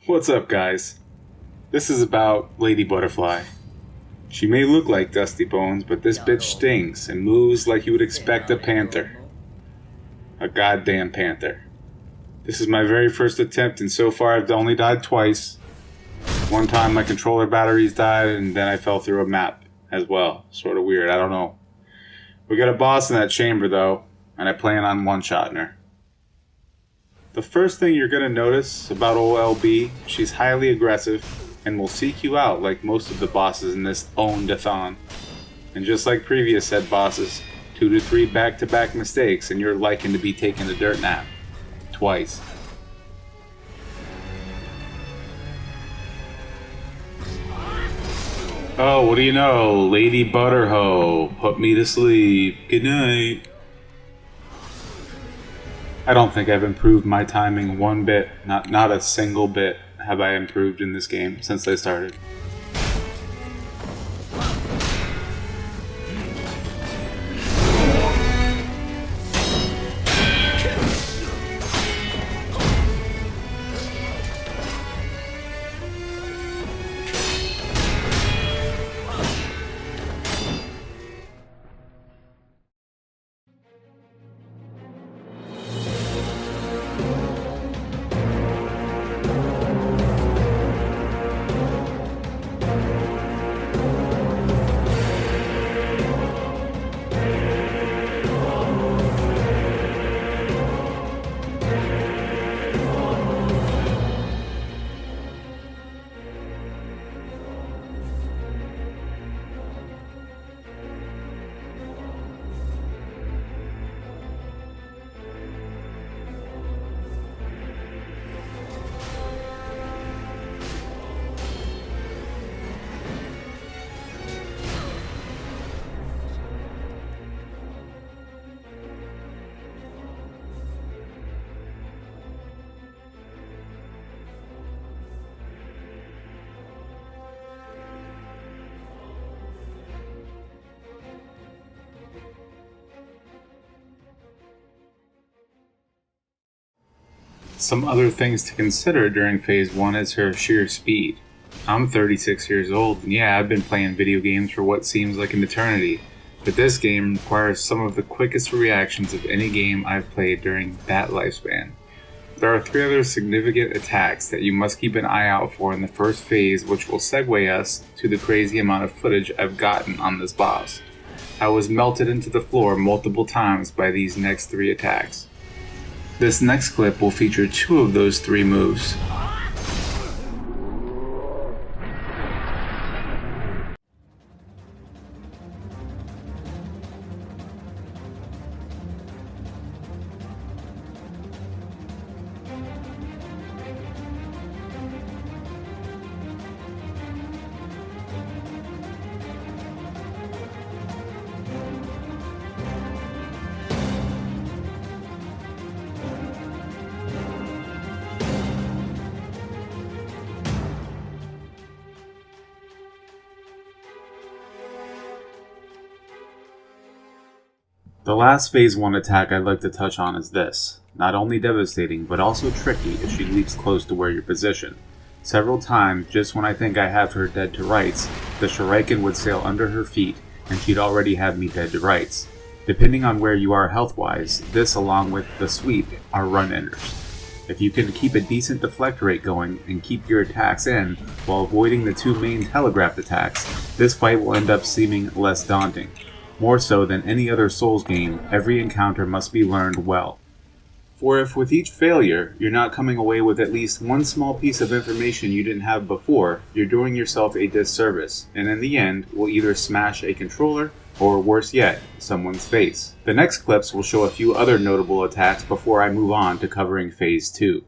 What's up, guys? This is about Lady Butterfly. She may look like Dusty Bones, but this bitch stings and moves like you would expect a panther. A goddamn panther. This is my very first attempt, and so far I've only died twice. One time my controller batteries died, and then I fell through a map as well. Sort of weird, I don't know. We got a boss in that chamber, though, and I plan on one-shotting her. The first thing you're going to notice about old LB, she's highly aggressive and will seek you out like most of the bosses in this own-a-thon. And just like previous said bosses, 2 to 3 back-to-back mistakes and you're likened to be taking a dirt nap. Twice. Oh, what do you know? Lady Butterho, put me to sleep. Good night. I don't think I've improved my timing one bit. Not a single bit have I improved in this game since I started. Some other things to consider during Phase 1 is her sheer speed. I'm 36 years old, and yeah, I've been playing video games for what seems like an eternity, but this game requires some of the quickest reactions of any game I've played during that lifespan. There are 3 other significant attacks that you must keep an eye out for in the first phase, which will segue us to the crazy amount of footage I've gotten on this boss. I was melted into the floor multiple times by these next 3 attacks. This next clip will feature 2 of those 3 moves. The last Phase 1 attack I'd like to touch on is this. Not only devastating, but also tricky if she leaps close to where you're positioned. Several times, just when I think I have her dead to rights, the shuriken would sail under her feet, and she'd already have me dead to rights. Depending on where you are health-wise, this along with the sweep are run-enders. If you can keep a decent deflect rate going and keep your attacks in, while avoiding the 2 main telegraphed attacks, this fight will end up seeming less daunting. More so than any other Souls game, every encounter must be learned well. For if with each failure, you're not coming away with at least one small piece of information you didn't have before, you're doing yourself a disservice, and in the end, will either smash a controller, or worse yet, someone's face. The next clips will show a few other notable attacks before I move on to covering Phase 2.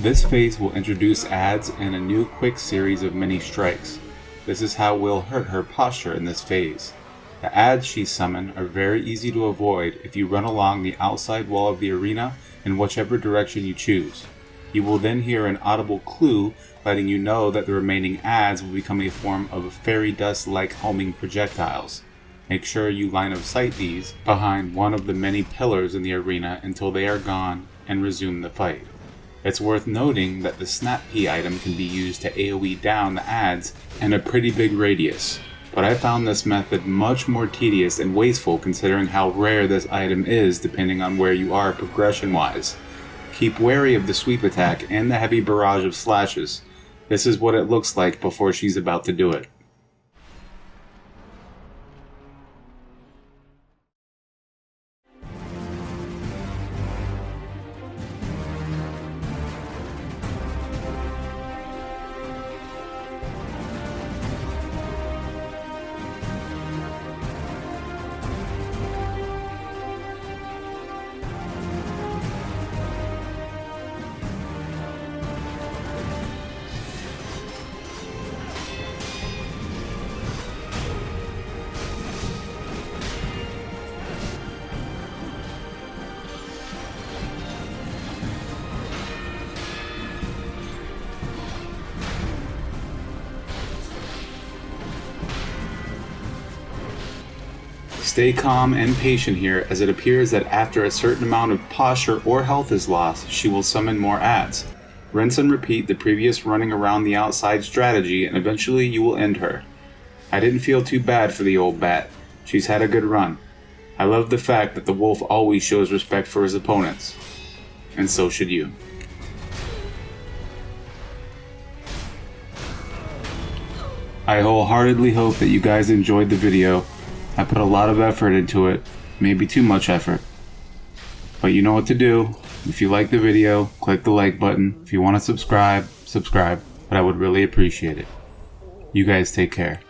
This phase will introduce adds and a new quick series of mini strikes. This is how we'll hurt her posture in this phase. The adds she summoned are very easy to avoid if you run along the outside wall of the arena in whichever direction you choose. You will then hear an audible clue letting you know that the remaining adds will become a form of fairy dust-like homing projectiles. Make sure you line of sight these behind one of the many pillars in the arena until they are gone and resume the fight. It's worth noting that the Snap Pea item can be used to AoE down the adds in a pretty big radius, but I found this method much more tedious and wasteful considering how rare this item is depending on where you are progression-wise. Keep wary of the sweep attack and the heavy barrage of slashes. This is what it looks like before she's about to do it. Stay calm and patient here, as it appears that after a certain amount of posture or health is lost, she will summon more adds. Rinse and repeat the previous running around the outside strategy and eventually you will end her. I didn't feel too bad for the old bat. She's had a good run. I love the fact that the wolf always shows respect for his opponents. And so should you. I wholeheartedly hope that you guys enjoyed the video. I put a lot of effort into it, maybe too much effort. But you know what to do. If you like the video, click the like button. If you want to subscribe, but I would really appreciate it. You guys take care.